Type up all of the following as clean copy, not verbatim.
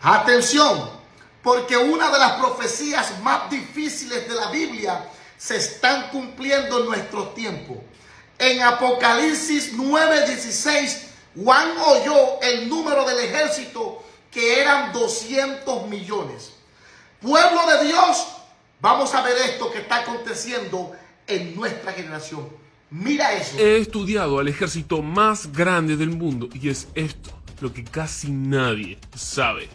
Atención, porque una de las profecías más difíciles de la Biblia se están cumpliendo en nuestros tiempos. En Apocalipsis 9:16, Juan oyó el número del ejército, que eran 200 millones. Pueblo de Dios, vamos a ver esto que está aconteciendo en nuestra generación. Mira eso. He estudiado al ejército más grande del mundo y es esto lo que casi nadie sabe.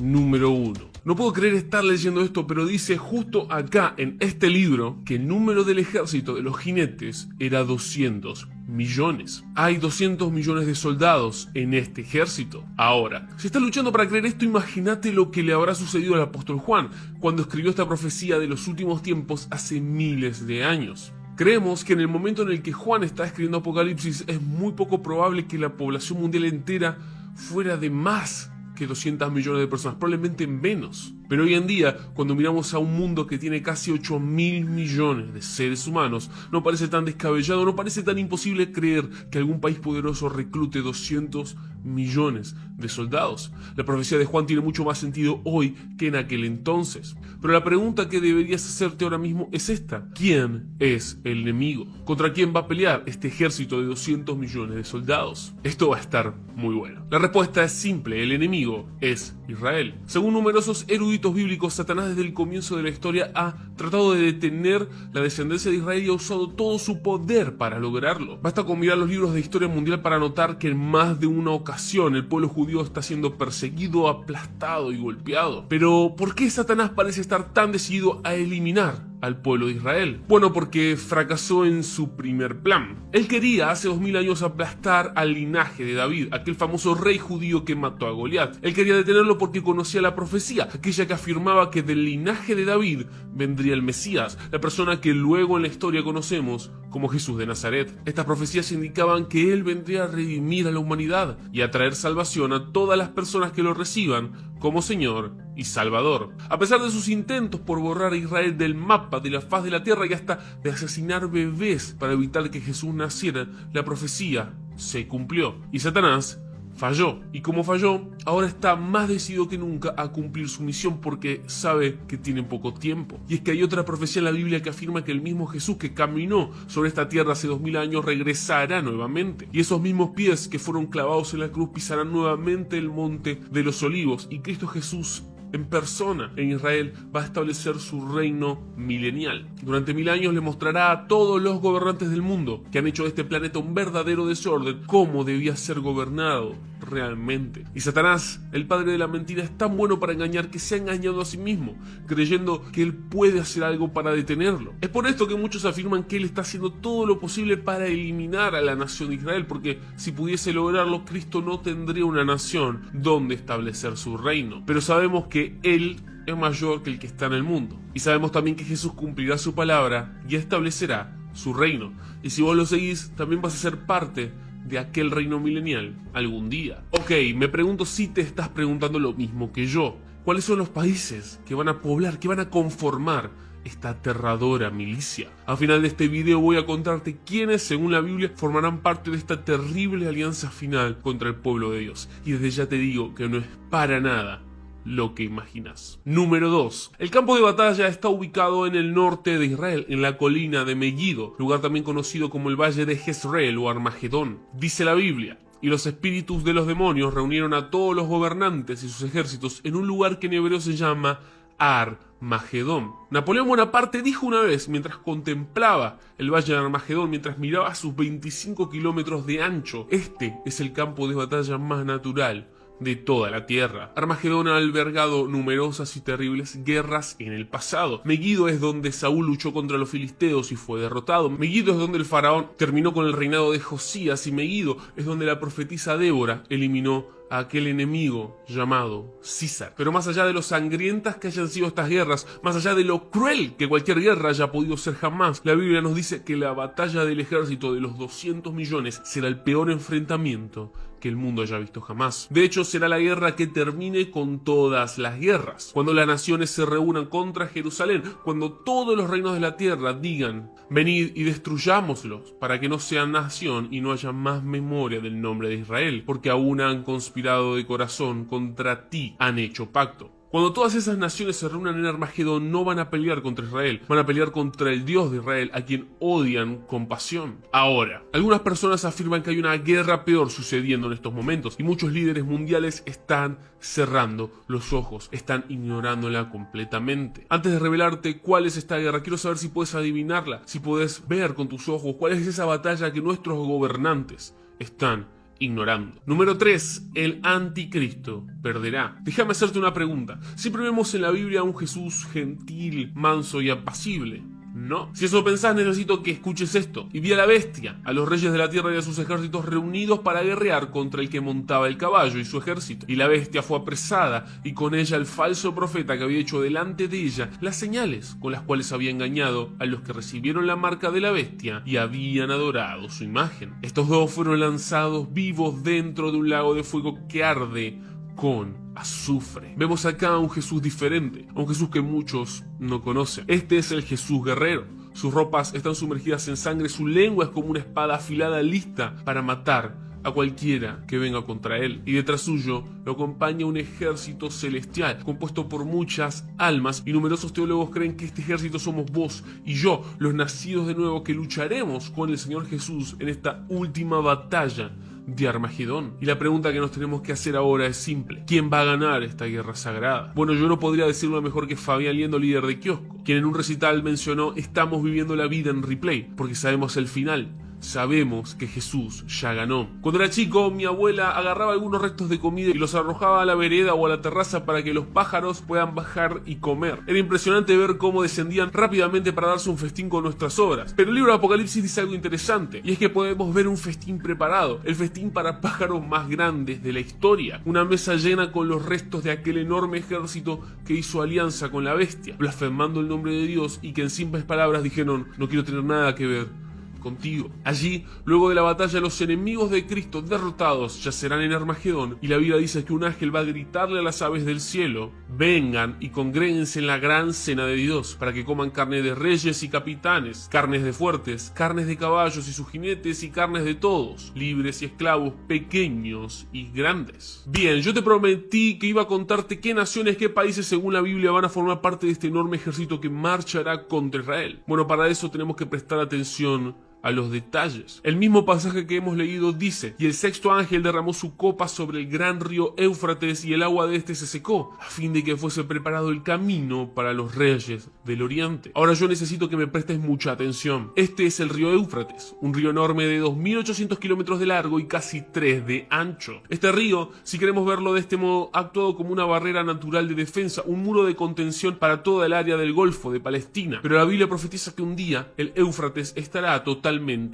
Número 1. No puedo creer estar leyendo esto, pero dice justo acá en este libro que el número del ejército de los jinetes era 200 millones. Hay 200 millones de soldados en este ejército. Ahora, si estás luchando para creer esto, imagínate lo que le habrá sucedido al apóstol Juan cuando escribió esta profecía de los últimos tiempos hace miles de años. Creemos que en el momento en el que Juan está escribiendo Apocalipsis es muy poco probable que la población mundial entera fuera de más que 200 millones de personas, probablemente menos. Pero hoy en día, cuando miramos a un mundo que tiene casi 8.000 millones de seres humanos, no parece tan descabellado, no parece tan imposible creer que algún país poderoso reclute 200 millones de soldados. La profecía de Juan tiene mucho más sentido hoy que en aquel entonces. Pero la pregunta que deberías hacerte ahora mismo es esta: ¿quién es el enemigo? ¿Contra quién va a pelear este ejército de 200 millones de soldados? Esto va a estar muy bueno. La respuesta es simple: el enemigo es Israel. Según numerosos eruditos bíblicos, Satanás desde el comienzo de la historia ha tratado de detener la descendencia de Israel y ha usado todo su poder para lograrlo. Basta con mirar los libros de historia mundial para notar que en más de una ocasión el pueblo judío está siendo perseguido, aplastado y golpeado. Pero ¿por qué Satanás parece estar tan decidido a eliminar al pueblo de Israel? Bueno, porque fracasó en su primer plan. Él quería hace 2000 años aplastar al linaje de David, aquel famoso rey judío que mató a Goliat. Él quería detenerlo porque conocía la profecía, aquella que afirmaba que del linaje de David vendría el Mesías, la persona que luego en la historia conocemos como Jesús de Nazaret. Estas profecías indicaban que él vendría a redimir a la humanidad y a traer salvación a todas las personas que lo reciban como Señor y Salvador. A pesar de sus intentos por borrar a Israel del mapa, de la faz de la tierra y hasta de asesinar bebés para evitar que Jesús naciera, la profecía se cumplió y Satanás falló. Y como falló, ahora está más decidido que nunca a cumplir su misión porque sabe que tiene poco tiempo. Y es que hay otra profecía en la Biblia que afirma que el mismo Jesús que caminó sobre esta tierra hace 2000 años regresará nuevamente. Y esos mismos pies que fueron clavados en la cruz pisarán nuevamente el monte de los olivos. Y Cristo Jesús en persona en Israel va a establecer su reino milenial. Durante 1000 años le mostrará a todos los gobernantes del mundo que han hecho de este planeta un verdadero desorden cómo debía ser gobernado realmente. Y Satanás, el padre de la mentira, es tan bueno para engañar que se ha engañado a sí mismo, creyendo que él puede hacer algo para detenerlo. Es por esto que muchos afirman que él está haciendo todo lo posible para eliminar a la nación de Israel, porque si pudiese lograrlo, Cristo no tendría una nación donde establecer su reino. Pero sabemos que él es mayor que el que está en el mundo. Y sabemos también que Jesús cumplirá su palabra y establecerá su reino. Y si vos lo seguís, también vas a ser parte de aquel reino milenial algún día. Ok, me pregunto si te estás preguntando lo mismo que yo. ¿Cuáles son los países que van a poblar, que van a conformar esta aterradora milicia? Al final de este video voy a contarte quiénes, según la Biblia, formarán parte de esta terrible alianza final contra el pueblo de Dios. Y desde ya te digo que no es para nada lo que imaginas. Número 2. El campo de batalla está ubicado en el norte de Israel, en la colina de Megiddo, lugar también conocido como el Valle de Jezreel o Armagedón. Dice la Biblia: y los espíritus de los demonios reunieron a todos los gobernantes y sus ejércitos en un lugar que en hebreo se llama Armagedón. Napoleón Bonaparte dijo una vez, mientras contemplaba el Valle de Armagedón, mientras miraba sus 25 kilómetros de ancho: este es el campo de batalla más natural de toda la tierra. Armagedón ha albergado numerosas y terribles guerras en el pasado. Megiddo es donde Saúl luchó contra los filisteos y fue derrotado. Megiddo es donde el faraón terminó con el reinado de Josías, y Megiddo es donde la profetisa Débora eliminó a aquel enemigo llamado César. Pero más allá de lo sangrientas que hayan sido estas guerras, más allá de lo cruel que cualquier guerra haya podido ser jamás, la Biblia nos dice que la batalla del ejército de los 200 millones será el peor enfrentamiento que el mundo haya visto jamás. De hecho, será la guerra que termine con todas las guerras. Cuando las naciones se reúnan contra Jerusalén, cuando todos los reinos de la tierra digan: venid y destruyámoslos, para que no sean nación y no haya más memoria del nombre de Israel, porque aún han conspirado de corazón contra ti, han hecho pacto. Cuando todas esas naciones se reúnan en Armagedón, no van a pelear contra Israel, van a pelear contra el Dios de Israel, a quien odian con pasión. Ahora, algunas personas afirman que hay una guerra peor sucediendo en estos momentos, y muchos líderes mundiales están cerrando los ojos, están ignorándola completamente. Antes de revelarte cuál es esta guerra, quiero saber si puedes adivinarla, si puedes ver con tus ojos cuál es esa batalla que nuestros gobernantes están ignorando. Número 3. El anticristo perderá. Déjame hacerte una pregunta. Siempre vemos en la Biblia a un Jesús gentil, manso y apacible. No. Si eso pensás, necesito que escuches esto. Y vi a la bestia, a los reyes de la tierra y a sus ejércitos reunidos para guerrear contra el que montaba el caballo y su ejército. Y la bestia fue apresada, y con ella el falso profeta que había hecho delante de ella las señales con las cuales había engañado a los que recibieron la marca de la bestia y habían adorado su imagen. Estos dos fueron lanzados vivos dentro de un lago de fuego que arde con azufre. Vemos acá a un Jesús diferente, a un Jesús que muchos no conocen. Este es el Jesús guerrero. Sus ropas están sumergidas en sangre, su lengua es como una espada afilada lista para matar a cualquiera que venga contra él. Y detrás suyo lo acompaña un ejército celestial, compuesto por muchas almas, y numerosos teólogos creen que este ejército somos vos y yo, los nacidos de nuevo, que lucharemos con el Señor Jesús en esta última batalla de Armagedón. Y la pregunta que nos tenemos que hacer ahora es simple: ¿quién va a ganar esta guerra sagrada? Bueno, yo no podría decirlo mejor que Fabián Liendo, líder de Kiosco, quien en un recital mencionó: estamos viviendo la vida en replay, porque sabemos el final. Sabemos que Jesús ya ganó. Cuando era chico, mi abuela agarraba algunos restos de comida y los arrojaba a la vereda o a la terraza para que los pájaros puedan bajar y comer. Era impresionante ver cómo descendían rápidamente para darse un festín con nuestras obras. Pero el libro de Apocalipsis dice algo interesante, y es que podemos ver un festín preparado, el festín para pájaros más grandes de la historia. Una mesa llena con los restos de aquel enorme ejército que hizo alianza con la bestia, blasfemando el nombre de Dios, y que en simples palabras dijeron: no quiero tener nada que ver contigo. Allí, luego de la batalla, los enemigos de Cristo derrotados yacerán en Armagedón, y la Biblia dice que un ángel va a gritarle a las aves del cielo: vengan y congréguense en la gran cena de Dios, para que coman carne de reyes y capitanes, carnes de fuertes, carnes de caballos y sus jinetes, y carnes de todos, libres y esclavos, pequeños y grandes. Bien, yo te prometí que iba a contarte qué naciones, qué países según la Biblia van a formar parte de este enorme ejército que marchará contra Israel. Bueno, para eso tenemos que prestar atención a los detalles. El mismo pasaje que hemos leído dice: y el sexto ángel derramó su copa sobre el gran río Éufrates, y el agua de este se secó, a fin de que fuese preparado el camino para los reyes del oriente. Ahora yo necesito que me prestes mucha atención. Este es el río Éufrates, un río enorme de 2.800 kilómetros de largo y casi 3 de ancho. Este río, si queremos verlo de este modo, ha actuado como una barrera natural de defensa, un muro de contención para toda el área del Golfo de Palestina. Pero la Biblia profetiza que un día el Éufrates estará totalmente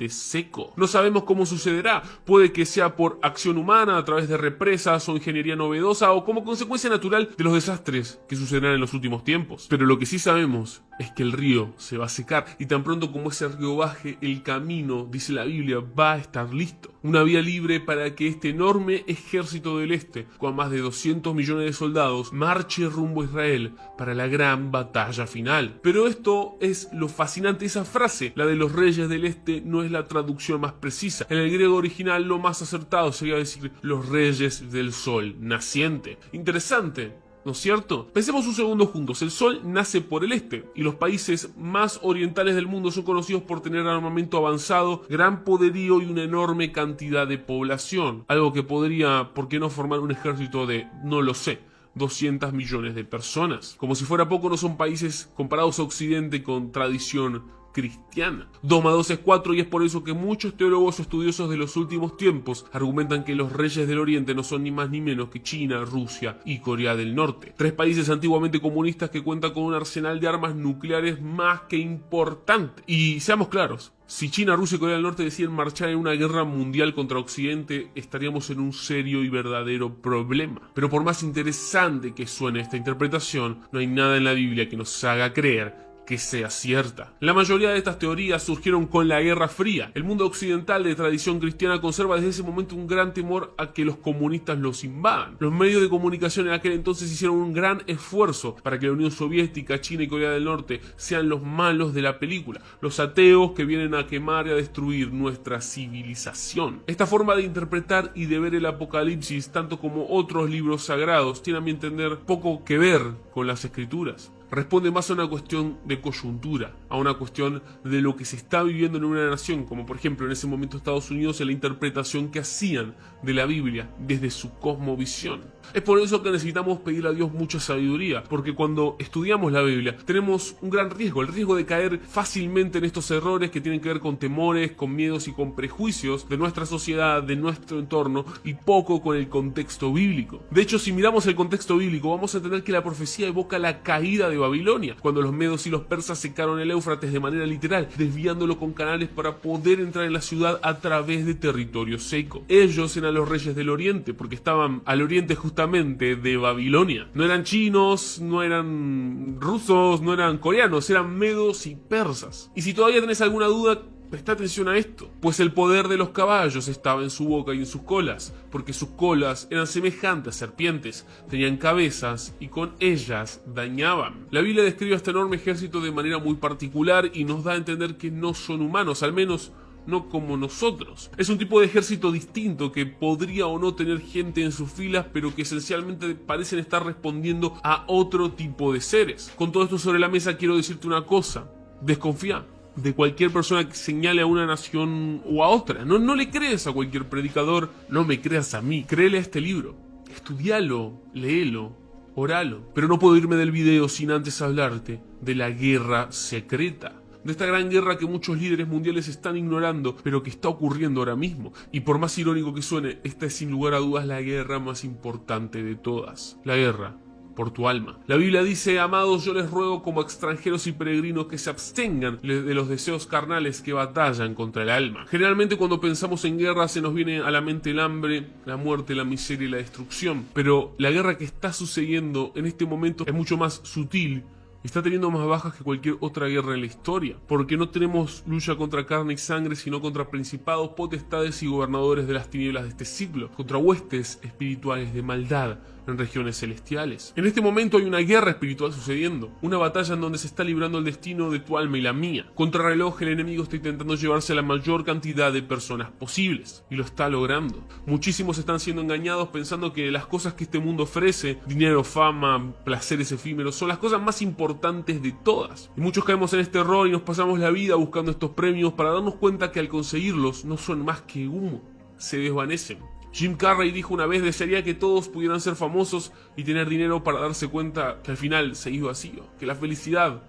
seco. No sabemos cómo sucederá. Puede que sea por acción humana, a través de represas o ingeniería novedosa, o como consecuencia natural de los desastres que sucederán en los últimos tiempos. Pero lo que sí sabemos es que el río se va a secar, y tan pronto como ese río baje, el camino, dice la Biblia, va a estar listo. Una vía libre para que este enorme ejército del este, con más de 200 millones de soldados, marche rumbo a Israel para la gran batalla final. Pero esto es lo fascinante. Esa frase, la de los reyes del este, no es la traducción más precisa. En el griego original, lo más acertado sería decir los reyes del sol naciente. Interesante, ¿no es cierto? Pensemos un segundo juntos. El sol nace por el este, y los países más orientales del mundo son conocidos por tener armamento avanzado, gran poderío y una enorme cantidad de población. Algo que podría, ¿por qué no?, formar un ejército de, no lo sé, 200 millones de personas. Como si fuera poco, no son países comparados a Occidente con tradición cristiana. 2 más 2 es 4, y es por eso que muchos teólogos o estudiosos de los últimos tiempos argumentan que los reyes del Oriente no son ni más ni menos que China, Rusia y Corea del Norte. 3 países antiguamente comunistas que cuentan con un arsenal de armas nucleares más que importante. Y seamos claros, si China, Rusia y Corea del Norte deciden marchar en una guerra mundial contra Occidente, estaríamos en un serio y verdadero problema. Pero por más interesante que suene esta interpretación, no hay nada en la Biblia que nos haga creer que sea cierta. La mayoría de estas teorías surgieron con la Guerra Fría. El mundo occidental de tradición cristiana conserva desde ese momento un gran temor a que los comunistas los invadan. Los medios de comunicación en aquel entonces hicieron un gran esfuerzo para que la Unión Soviética, China y Corea del Norte sean los malos de la película, los ateos que vienen a quemar y a destruir nuestra civilización. Esta forma de interpretar y de ver el Apocalipsis, tanto como otros libros sagrados, tiene a mi entender poco que ver con las escrituras. Responde más a una cuestión de coyuntura, a una cuestión de lo que se está viviendo en una nación, como por ejemplo en ese momento Estados Unidos, en la interpretación que hacían de la Biblia desde su cosmovisión. Es por eso que necesitamos pedirle a Dios mucha sabiduría, porque cuando estudiamos la Biblia tenemos un gran riesgo, el riesgo de caer fácilmente en estos errores que tienen que ver con temores, con miedos y con prejuicios de nuestra sociedad, de nuestro entorno, y poco con el contexto bíblico. De hecho, si miramos el contexto bíblico, vamos a entender que la profecía evoca la caída de Babilonia, cuando los medos y los persas secaron el Éufrates de manera literal, desviándolo con canales para poder entrar en la ciudad a través de territorio seco. Ellos eran los reyes del oriente, porque estaban al oriente justamente de Babilonia. No eran chinos, no eran rusos, no eran coreanos, eran medos y persas. Y si todavía tenés alguna duda, presta atención a esto, pues el poder de los caballos estaba en su boca y en sus colas, porque sus colas eran semejantes a serpientes, tenían cabezas y con ellas dañaban. La Biblia describe a este enorme ejército de manera muy particular y nos da a entender que no son humanos, al menos no como nosotros. Es un tipo de ejército distinto que podría o no tener gente en sus filas, pero que esencialmente parecen estar respondiendo a otro tipo de seres. Con todo esto sobre la mesa quiero decirte una cosa: desconfía de cualquier persona que señale a una nación o a otra. No le crees a cualquier predicador, no me creas a mí, créele a este libro, estudialo, léelo, oralo. Pero no puedo irme del video sin antes hablarte de la guerra secreta, de esta gran guerra que muchos líderes mundiales están ignorando, pero que está ocurriendo ahora mismo. Y por más irónico que suene, esta es sin lugar a dudas la guerra más importante de todas. La guerra por tu alma. La Biblia dice: amados, yo les ruego como extranjeros y peregrinos que se abstengan de los deseos carnales que batallan contra el alma. Generalmente cuando pensamos en guerra se nos viene a la mente el hambre, la muerte, la miseria y la destrucción. Pero la guerra que está sucediendo en este momento es mucho más sutil. Está teniendo más bajas que cualquier otra guerra en la historia, porque no tenemos lucha contra carne y sangre, sino contra principados, potestades y gobernadores de las tinieblas de este siglo, contra huestes espirituales de maldad en regiones celestiales. En este momento hay una guerra espiritual sucediendo, una batalla en donde se está librando el destino de tu alma y la mía. Contra reloj, el enemigo está intentando llevarse a la mayor cantidad de personas posibles, y lo está logrando. Muchísimos están siendo engañados pensando que las cosas que este mundo ofrece, dinero, fama, placeres efímeros, son las cosas más importantes de todas. Y muchos caemos en este error y nos pasamos la vida buscando estos premios para darnos cuenta que al conseguirlos no son más que humo, se desvanecen. Jim Carrey dijo una vez: desearía que todos pudieran ser famosos y tener dinero para darse cuenta que al final se hizo vacío, que la felicidad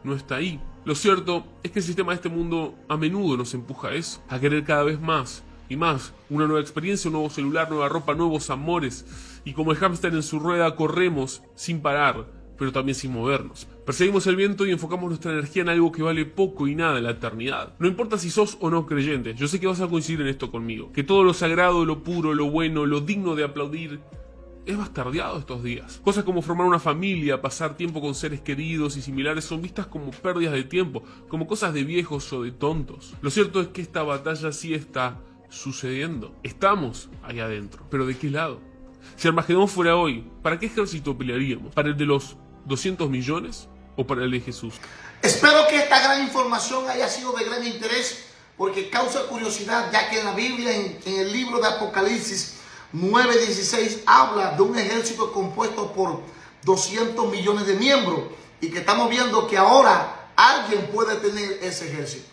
no está ahí. Lo cierto es que el sistema de este mundo a menudo nos empuja a eso, a querer cada vez más y más, una nueva experiencia, un nuevo celular, nueva ropa, nuevos amores, y como el hámster en su rueda corremos sin parar, pero también sin movernos. Perseguimos el viento y enfocamos nuestra energía en algo que vale poco y nada en la eternidad. No importa si sos o no creyente, yo sé que vas a coincidir en esto conmigo, que todo lo sagrado, lo puro, lo bueno, lo digno de aplaudir es bastardeado estos días. Cosas como formar una familia, pasar tiempo con seres queridos y similares son vistas como pérdidas de tiempo, como cosas de viejos o de tontos. Lo cierto es que esta batalla sí está sucediendo. Estamos ahí adentro, pero ¿de qué lado? Si Armagedón fuera hoy, ¿para qué ejército pelearíamos? ¿Para el de los 200 millones o para el de Jesús? Espero que esta gran información haya sido de gran interés, porque causa curiosidad, ya que en la Biblia, en el libro de Apocalipsis 9:16, habla de un ejército compuesto por 200 millones de miembros, y que estamos viendo que ahora alguien puede tener ese ejército.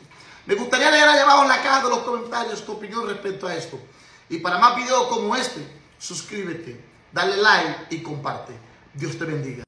Me gustaría leer allá abajo en la caja de los comentarios tu opinión respecto a esto. Y para más videos como este, suscríbete, dale like y comparte. Dios te bendiga.